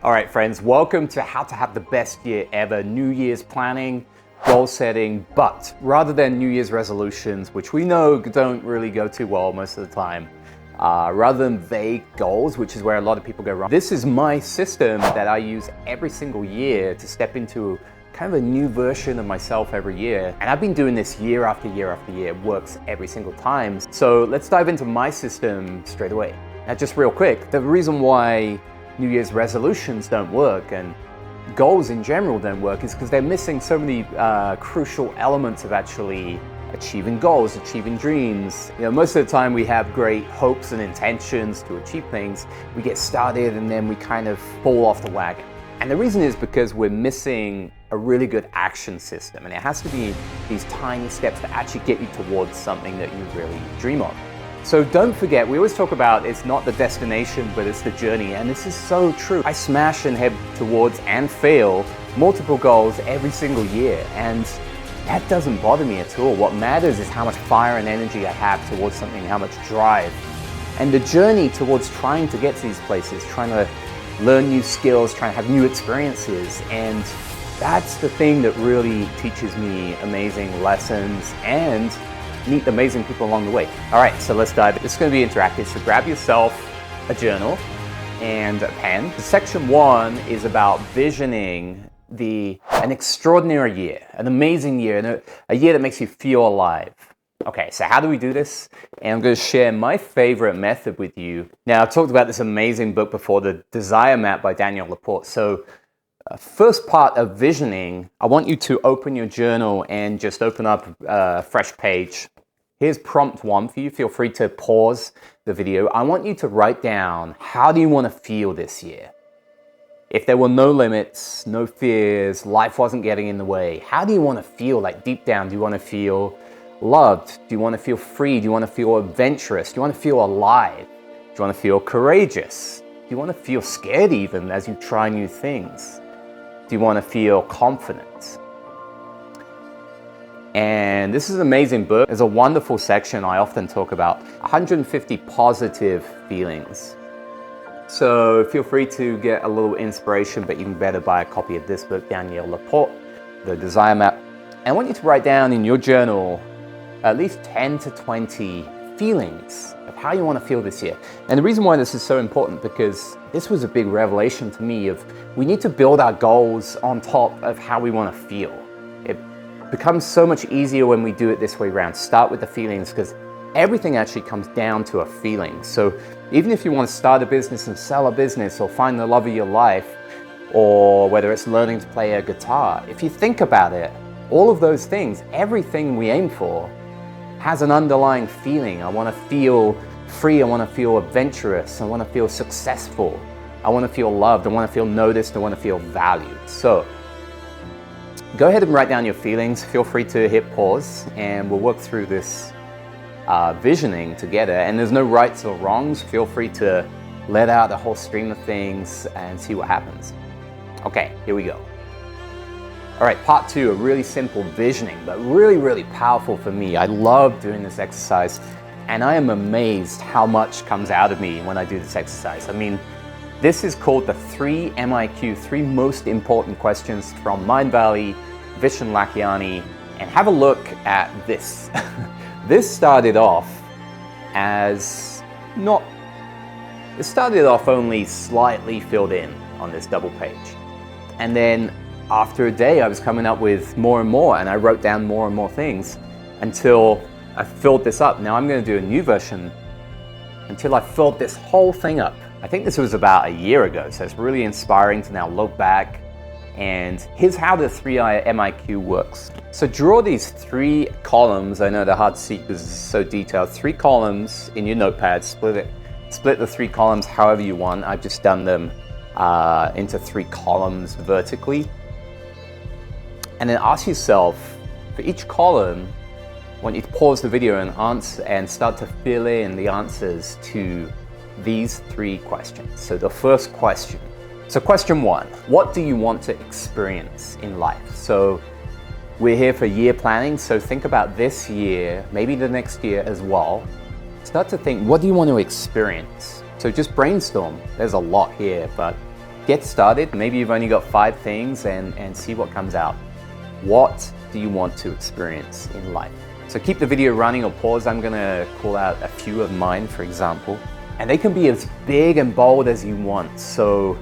All right, friends, welcome to how to have the best year ever, New Year's planning, goal setting, but rather than New Year's resolutions, which we know don't really go too well most of the time, rather than vague goals, which is where a lot of people go wrong. This is my system that I use every single year to step into kind of a new version of myself every year. And I've been doing this year after year after year. It works every single time. So let's dive into my system straight away. Now, just real quick, the reason why New Year's resolutions don't work and goals in general don't work is because they're missing so many crucial elements of actually achieving goals, achieving dreams. You know, most of the time we have great hopes and intentions to achieve things. We get started and then we kind of fall off the wagon. And the reason is because we're missing a really good action system, and it has to be these tiny steps to actually get you towards something that you really dream of. So don't forget, we always talk about it's not the destination, but it's the journey. And this is so true. I smash and head towards and fail multiple goals every single year. And that doesn't bother me at all. What matters is how much fire and energy I have towards something, how much drive. And the journey towards trying to get to these places, trying to learn new skills, trying to have new experiences. And that's the thing that really teaches me amazing lessons and meet amazing people along the way. All right, so let's dive in. It's going to be interactive, so grab yourself a journal and a pen. Section 1 is about visioning an extraordinary year, an amazing year, and a year that makes you feel alive. Okay, so how do we do this? And I'm going to share my favorite method with you. Now, I've talked about this amazing book before, The Desire Map by Daniel Laporte. So first part of visioning, I want you to open your journal and just open up a fresh page. Here's prompt 1 for you. Feel free to pause the video. I want you to write down, how do you want to feel this year? If there were no limits, no fears, life wasn't getting in the way, how do you want to feel? Like deep down, do you want to feel loved? Do you want to feel free? Do you want to feel adventurous? Do you want to feel alive? Do you want to feel courageous? Do you want to feel scared even as you try new things? Do you want to feel confident? And this is an amazing book. There's a wonderful section I often talk about, 150 positive feelings. So feel free to get a little inspiration, but even better, buy a copy of this book, Daniel Laporte, The Desire Map. And I want you to write down in your journal at least 10 to 20 feelings of how you want to feel this year. And the reason why this is so important, because this was a big revelation to me of we need to build our goals on top of how we want to feel. It becomes so much easier when we do it this way around. Start with the feelings, because everything actually comes down to a feeling. So even if you want to start a business and sell a business or find the love of your life, or whether it's learning to play a guitar, if you think about it, all of those things, everything we aim for has an underlying feeling. I want to feel free. I want to feel adventurous. I want to feel successful. I want to feel loved. I want to feel noticed. I want to feel valued. So go ahead and write down your feelings. Feel free to hit pause and we'll work through this visioning together. And there's no rights or wrongs. Feel free to let out a whole stream of things and see what happens. Okay, here we go. All right, part 2, a really simple visioning, but really, really powerful for me. I love doing this exercise, and I am amazed how much comes out of me when I do this exercise. I mean, this is called the 3 MIQ, 3 most important questions from Mindvalley, Vishen Lakhiani, and have a look at this. This started off only slightly filled in on this double page. And then after a day, I was coming up with more and more, and I wrote down more and more things until I filled this up. Now I'm going to do a new version until I filled this whole thing up. I think this was about a year ago, so it's really inspiring to now look back. And here's how the 3 MIQ works. So draw these 3 columns. I know they're hard to see because it's so detailed. 3 columns in your notepad. Split the 3 columns however you want. I've just done them into 3 columns vertically. And then ask yourself, for each column, I want you to pause the video and start to fill in the answers to these 3 questions. So the first question. So question 1, what do you want to experience in life? So we're here for year planning, so think about this year, maybe the next year as well. Start to think, what do you want to experience? So just brainstorm. There's a lot here, but get started. Maybe you've only got 5 things and see what comes out. What do you want to experience in life? So keep the video running or pause. I'm gonna call out a few of mine, for example. And they can be as big and bold as you want. So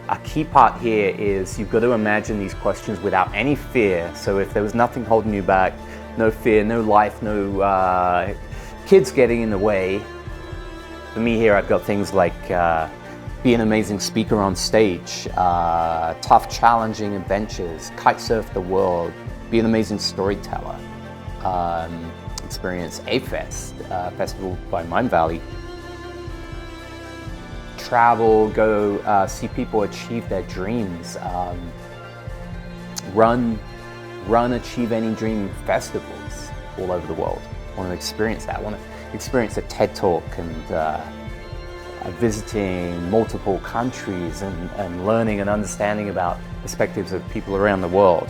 a key part here is you've got to imagine these questions without any fear. So if there was nothing holding you back, no fear, no life, no kids getting in the way. For me here, I've got things like be an amazing speaker on stage, tough, challenging adventures, kite surf the world, be an amazing storyteller, experience A-Fest, festival by Mind Valley, travel, go see people achieve their dreams, run achieve any dream festivals all over the world. I want to experience that. I want to experience a TED Talk and visiting multiple countries and learning and understanding about perspectives of people around the world.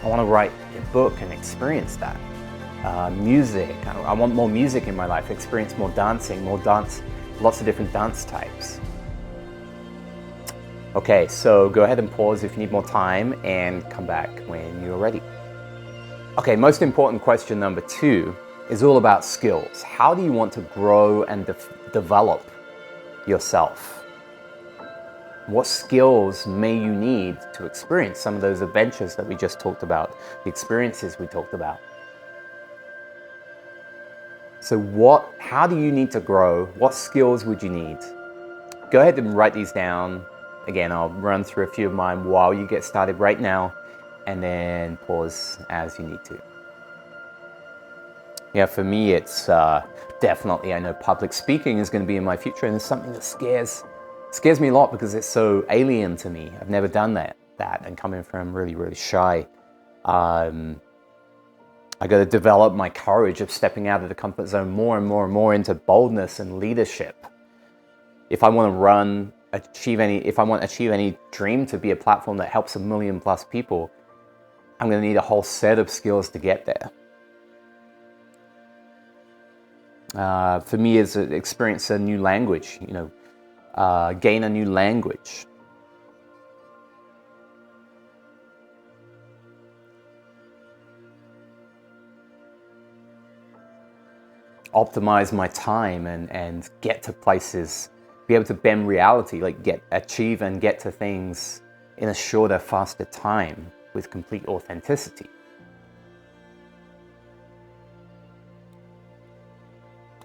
I want to write a book and experience that. Music, I want more music in my life, experience more dancing, lots of different dance types. Okay, so go ahead and pause if you need more time and come back when you're ready. Okay, most important question number 2 is all about skills. How do you want to grow and develop yourself? What skills may you need to experience some of those adventures that we just talked about, the experiences we talked about? So how do you need to grow? What skills would you need? Go ahead and write these down. Again, I'll run through a few of mine while you get started right now, and then pause as you need to. Yeah, for me, it's definitely, I know public speaking is going to be in my future, and it's something that scares me a lot because it's so alien to me. I've never done that, and coming from really, really shy. I got to develop my courage of stepping out of the comfort zone more and more and more into boldness and leadership. If I want to achieve any dream to be a platform that helps 1 million+ people, I'm going to need a whole set of skills to get there. For me, it's experience a new language, gain a new language. Optimize my time and get to places, be able to bend reality, achieve and get to things in a shorter, faster time with complete authenticity.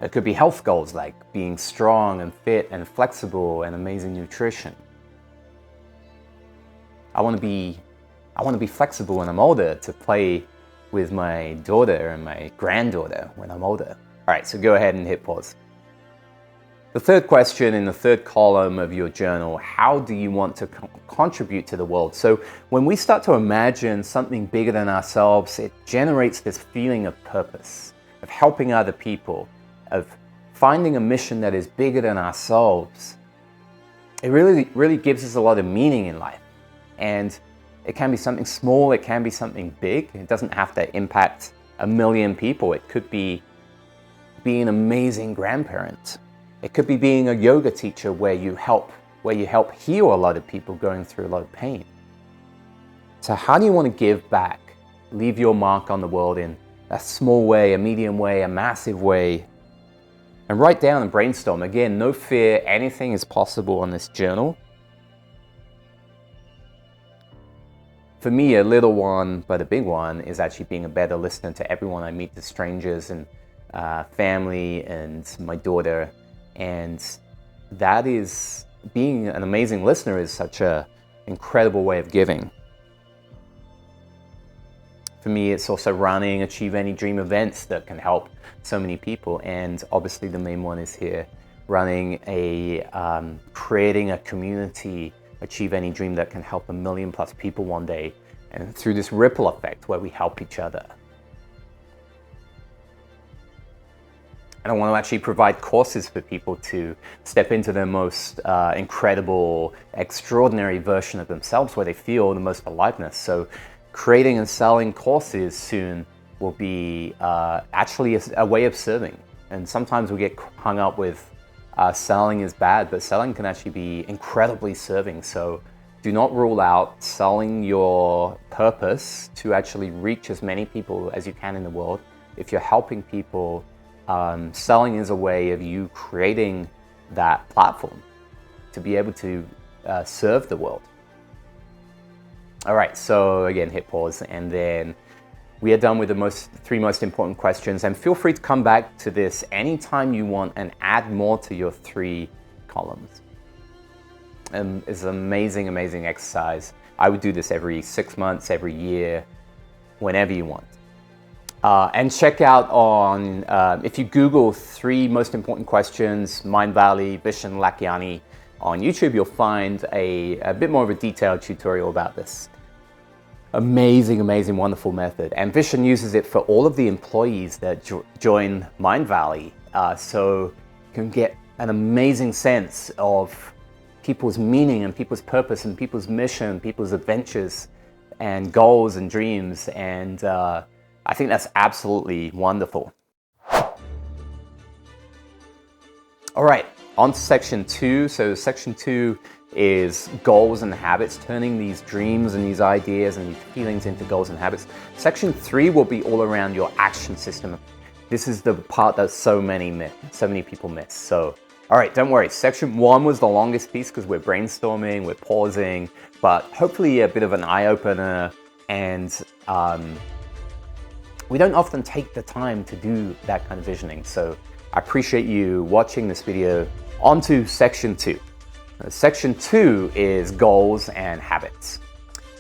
It could be health goals like being strong and fit and flexible and amazing nutrition. I want to be flexible when I'm older to play with my daughter and my granddaughter when I'm older. All right, so go ahead and hit pause. The third question in the third column of your journal, how do you want to contribute to the world? So when we start to imagine something bigger than ourselves, it generates this feeling of purpose, of helping other people, of finding a mission that is bigger than ourselves. It really gives us a lot of meaning in life. And it can be something small, it can be something big. It doesn't have to impact 1 million people. It could be being an amazing grandparent. It could be being a yoga teacher where you help heal a lot of people going through a lot of pain. So how do you want to give back? Leave your mark on the world in a small way, a medium way, a massive way. And write down and brainstorm. Again, no fear, anything is possible on this journal. For me, a little one, but a big one, is actually being a better listener to everyone I meet, to strangers and family and my daughter. And that is, being an amazing listener is such an incredible way of giving. For me, it's also running Achieve Any Dream events that can help so many people. And obviously the main one is here, running creating a community, Achieve Any Dream, that can help 1 million+ people one day. And through this ripple effect where we help each other. And I want to actually provide courses for people to step into their most incredible, extraordinary version of themselves, where they feel the most aliveness. So creating and selling courses soon will be actually a way of serving. And sometimes we get hung up with selling is bad, but selling can actually be incredibly serving. So do not rule out selling your purpose to actually reach as many people as you can in the world. If you're helping people, selling is a way of you creating that platform to be able to serve the world. All right, so again, hit pause, and then we are done with the three most important questions. And feel free to come back to this anytime you want and add more to your 3 columns. It's an amazing, amazing exercise. I would do this every 6 months, every year, whenever you want. And check out on, if you Google 3 most important questions, Mind Valley, Vishen Lakhiani, on YouTube, you'll find a bit more of a detailed tutorial about this. Amazing, amazing, wonderful method. And Vishen uses it for all of the employees that join Mind Valley. So you can get an amazing sense of people's meaning and people's purpose and people's mission, people's adventures and goals and dreams. And I think that's absolutely wonderful. All right, on to section 2. So section 2 is goals and habits, turning these dreams and these ideas and these feelings into goals and habits. Section 3 will be all around your action system. This is the part that so many people miss. So, all right, don't worry. Section 1 was the longest piece because we're brainstorming, we're pausing, but hopefully a bit of an eye-opener. And we don't often take the time to do that kind of visioning. So I appreciate you watching this video. On to section 2. Section 2 is goals and habits.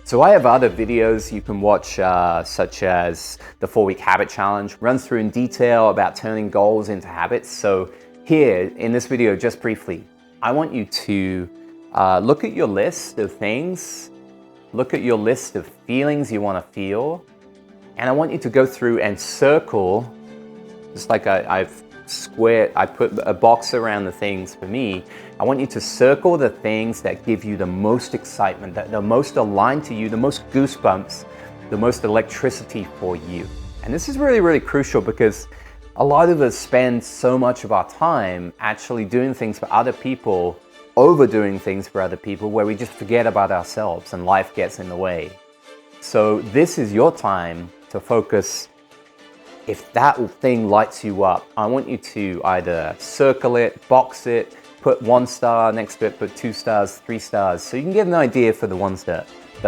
So I have other videos you can watch, such as the 4-week habit challenge, runs through in detail about turning goals into habits. So here in this video, just briefly, I want you to look at your list of things, look at your list of feelings you want to feel, and I want you to go through and circle, just like I put a box around the things for me. I want you to circle the things that give you the most excitement, that the most aligned to you, the most goosebumps, the most electricity for you. And this is really, really crucial because a lot of us spend so much of our time actually doing things for other people, overdoing things for other people, where we just forget about ourselves and life gets in the way. So this is your time to focus. If that thing lights you up, I want you to either circle it, box it, put 1 star next to it, put 2 stars, 3 stars, so you can get an idea for the ones that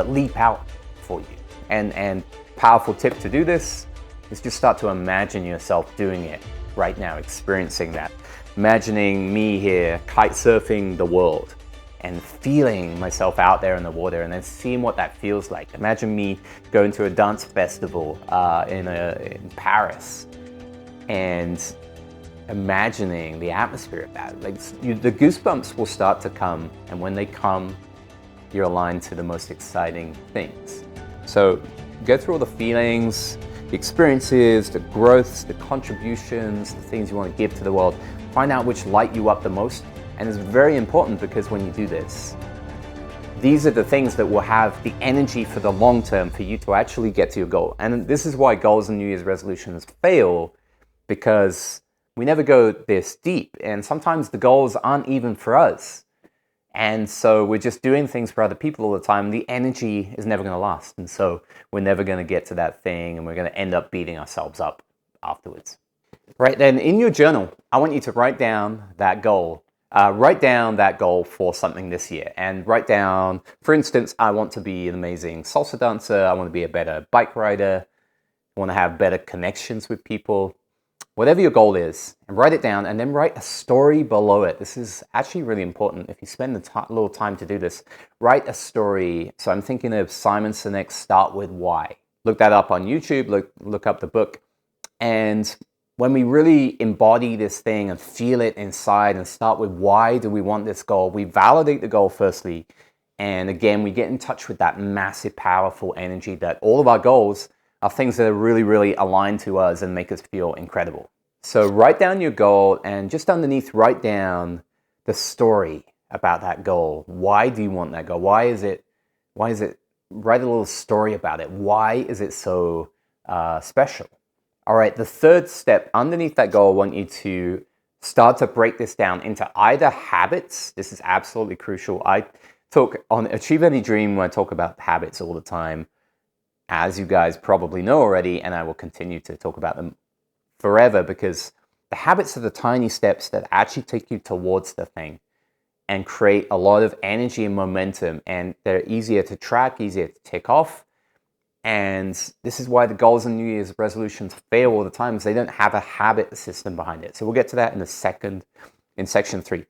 leap out for you. And powerful tip to do this is just start to imagine yourself doing it right now, experiencing that. Imagining me here kite surfing the world and feeling myself out there in the water and then seeing what that feels like. Imagine me going to a dance festival in Paris and imagining the atmosphere of that. Like the goosebumps will start to come, and when they come, you're aligned to the most exciting things. So go through all the feelings, the experiences, the growths, the contributions, the things you want to give to the world. Find out which light you up the most. And it's very important because when you do this, these are the things that will have the energy for the long term for you to actually get to your goal. And this is why goals and New Year's resolutions fail, because we never go this deep. And sometimes the goals aren't even for us. And so we're just doing things for other people all the time. The energy is never going to last. And so we're never going to get to that thing, and we're going to end up beating ourselves up afterwards. Right then, in your journal, I want you to write down that goal. Write down that goal for something this year, and write down, for instance, I want to be an amazing salsa dancer. I want to be a better bike rider. I want to have better connections with people. Whatever your goal is, and write it down, and then write a story below it. This is actually really important. If you spend a little time to do this, write a story. So I'm thinking of Simon Sinek's Start With Why. Look that up on YouTube, look up the book. And when we really embody this thing and feel it inside and start with why do we want this goal, we validate the goal firstly. And again, we get in touch with that massive, powerful energy that all of our goals are things that are really, really aligned to us and make us feel incredible. So write down your goal, and just underneath, write down the story about that goal. Why do you want that goal? Why is it, write a little story about it. Why is it so special? All right, the third step underneath that goal, I want you to start to break this down into either habits. This is absolutely crucial. I talk on Achieve Any Dream when I talk about habits all the time, as you guys probably know already, and I will continue to talk about them forever, because the habits are the tiny steps that actually take you towards the thing and create a lot of energy and momentum, and they're easier to track, easier to tick off. And this is why the goals and New Year's resolutions fail all the time, is they don't have a habit system behind it. So we'll get to that in section 3.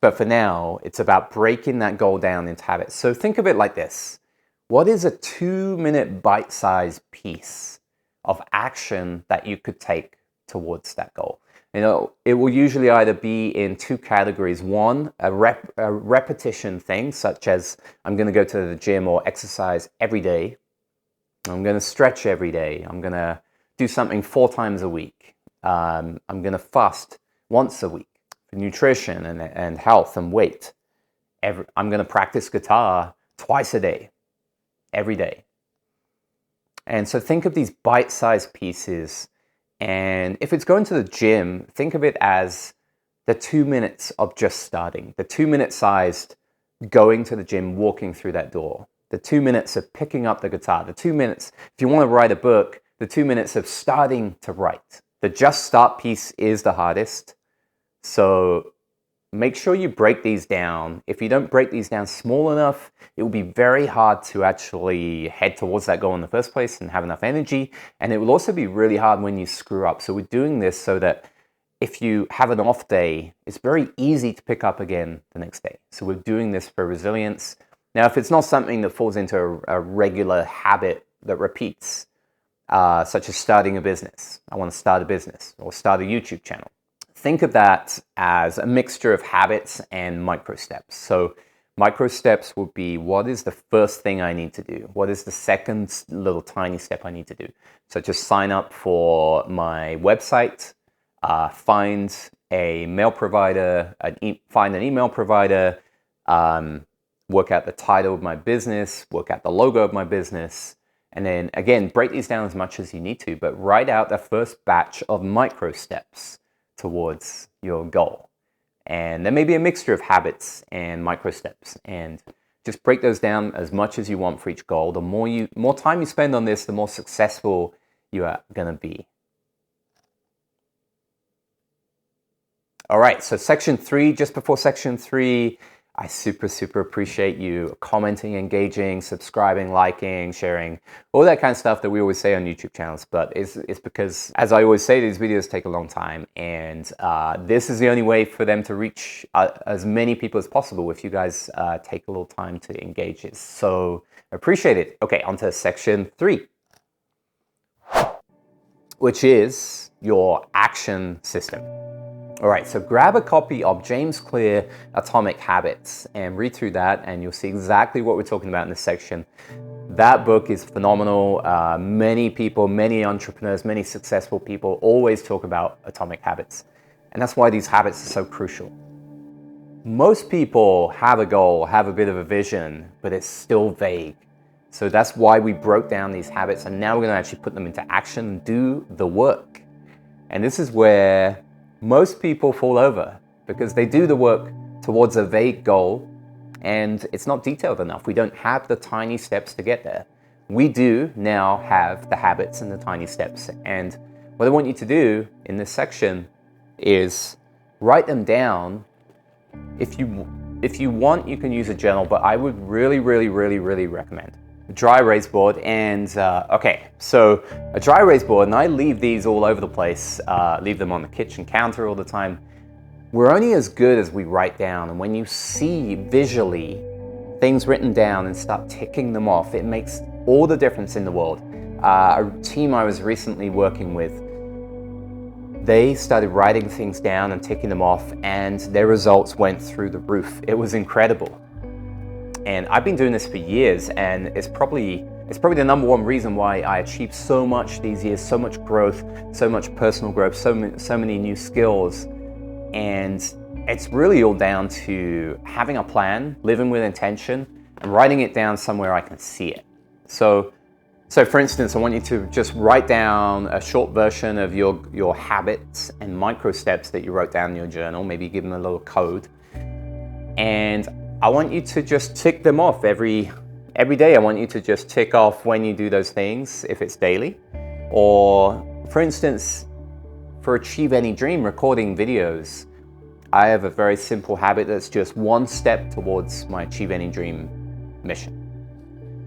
But for now, it's about breaking that goal down into habits. So think of it like this. What is a 2-minute bite-sized piece of action that you could take towards that goal? You know, it will usually either be in 2 categories. One, a repetition thing, such as I'm going to go to the gym or exercise every day. I'm going to stretch every day. I'm going to do something 4 times a week. I'm going to fast once a week for nutrition and health and weight. I'm going to practice guitar twice a day, every day. And so think of these bite-sized pieces. And if it's going to the gym, think of it as the 2 minutes of just starting, the 2-minute sized going to the gym, walking through that door, the 2 minutes of picking up the guitar, the 2 minutes, if you want to write a book, the 2 minutes of starting to write. The just start piece is the hardest. So make sure you break these down. If you don't break these down small enough, it will be very hard to actually head towards that goal in the first place and have enough energy. And it will also be really hard when you screw up. So we're doing this so that if you have an off day, it's very easy to pick up again the next day. So we're doing this for resilience. Now, if it's not something that falls into a regular habit that repeats, such as starting a business, I want to start a business or start a YouTube channel. Think of that as a mixture of habits and micro steps. So micro steps would be, what is the first thing I need to do? What is the second little tiny step I need to do? So just sign up for my website, find a mail provider, find an email provider, work out the title of my business, work out the logo of my business, and then again, break these down as much as you need to, but write out the first batch of micro steps towards your goal. And there may be a mixture of habits and micro steps, and just break those down as much as you want for each goal. The more time you spend on this, the more successful you are going to be. All right, so section 3, just before section 3, I super appreciate you commenting, engaging, subscribing, liking, sharing, all that kind of stuff that we always say on YouTube channels. But it's because, as I always say, these videos take a long time, and this is the only way for them to reach as many people as possible if you guys take a little time to engage it. So appreciate it. Okay, on to section 3, which is your action system. All right, so grab a copy of James Clear, Atomic Habits, and read through that, and you'll see exactly what we're talking about in this section. That book is phenomenal. Many people, many entrepreneurs, many successful people always talk about atomic habits, and that's why these habits are so crucial. Most people have a goal, have a bit of a vision, but it's still vague. So that's why we broke down these habits, and now we're going to actually put them into action and do the work. And this is where most people fall over, because they do the work towards a vague goal and it's not detailed enough. We don't have the tiny steps to get there. We do now have the habits and the tiny steps. And what I want you to do in this section is write them down. If you want, you can use a journal, but I would really recommend a dry erase board. And okay, so a dry erase board, and I leave these all over the place, leave them on the kitchen counter all the time. We're only as good as we write down, and when you see visually things written down and start ticking them off, it makes all the difference in the world. A team I was recently working with, they started writing things down and ticking them off, and their results went through the roof. It was incredible. And I've been doing this for years, and it's probably the number one reason why I achieved so much these years, so much growth, so much personal growth, so many new skills. And it's really all down to having a plan, living with intention, and writing it down somewhere I can see it. So So for instance, I want you to just write down a short version of your habits and micro steps that you wrote down in your journal, maybe give them a little code. And I want you to just tick them off every day. I want you to just tick off when you do those things, if it's daily. Or for instance, for Achieve Any Dream, recording videos, I have a very simple habit that's just one step towards my Achieve Any Dream mission.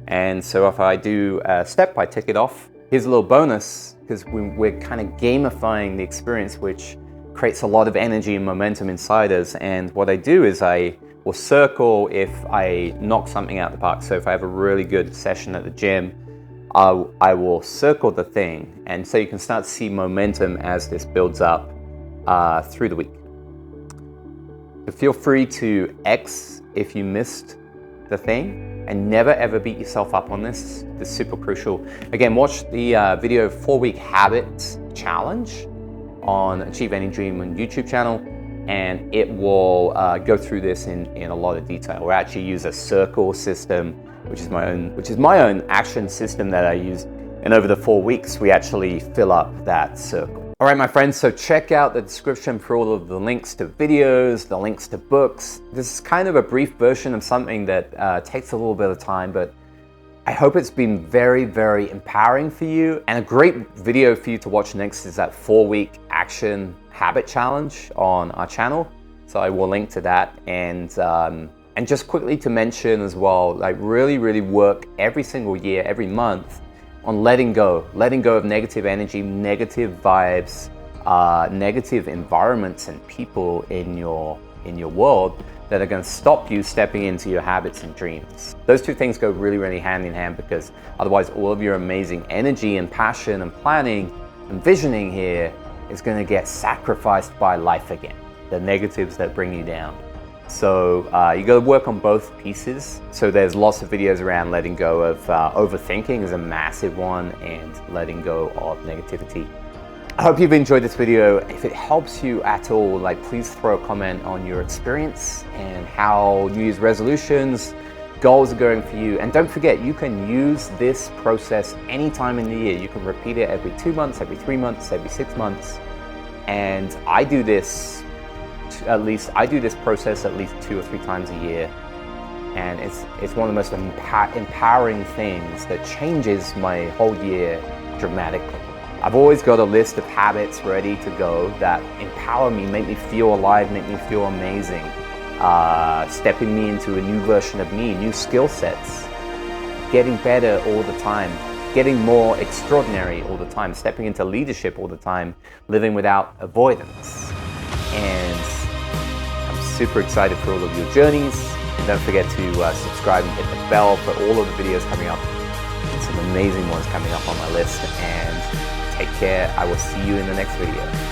And so if I do a step, I tick it off. Here's a little bonus, because we're kind of gamifying the experience, which creates a lot of energy and momentum inside us. And what I do is I will circle if I knock something out of the park. So if I have a really good session at the gym, I will circle the thing. And so you can start to see momentum as this builds up through the week. So feel free to X if you missed the thing. And never ever beat yourself up on this. This is super crucial. Again, watch the video 4-week habits challenge on Achieve Any Dream on YouTube channel, and it will go through this in a lot of detail. We actually use a circle system, which is my own action system that I use. And over the 4 weeks, we actually fill up that circle. All right, my friends, so check out the description for all of the links to videos, the links to books. This is kind of a brief version of something that takes a little bit of time, but I hope it's been very, very empowering for you. And a great video for you to watch next is that 4-week action habit challenge on our channel. So I will link to that. And just quickly to mention as well, like really work every single year, every month, on letting go of negative energy, negative vibes, negative environments and people in your world that are going to stop you stepping into your habits and dreams. Those two things go really hand in hand, because otherwise all of your amazing energy and passion and planning and visioning here is going to get sacrificed by life again, the negatives that bring you down. So you got to work on both pieces. So there's lots of videos around letting go of overthinking is a massive one, and letting go of negativity. I hope you've enjoyed this video. If it helps you at all, please throw a comment on your experience and how New Year's resolutions, goals are going for you. And don't forget, you can use this process anytime in the year. You can repeat it every 2 months, every 3 months, every 6 months. And I do this process at least 2 or 3 times a year, and it's one of the most empowering things that changes my whole year dramatically. I've always got a list of habits ready to go that empower me, make me feel alive, make me feel amazing, stepping me into a new version of me, new skill sets, getting better all the time, getting more extraordinary all the time, stepping into leadership all the time, living without avoidance. And I'm super excited for all of your journeys. And don't forget to subscribe and hit the bell for all of the videos coming up. There's some amazing ones coming up on my list. And take care. I will see you in the next video.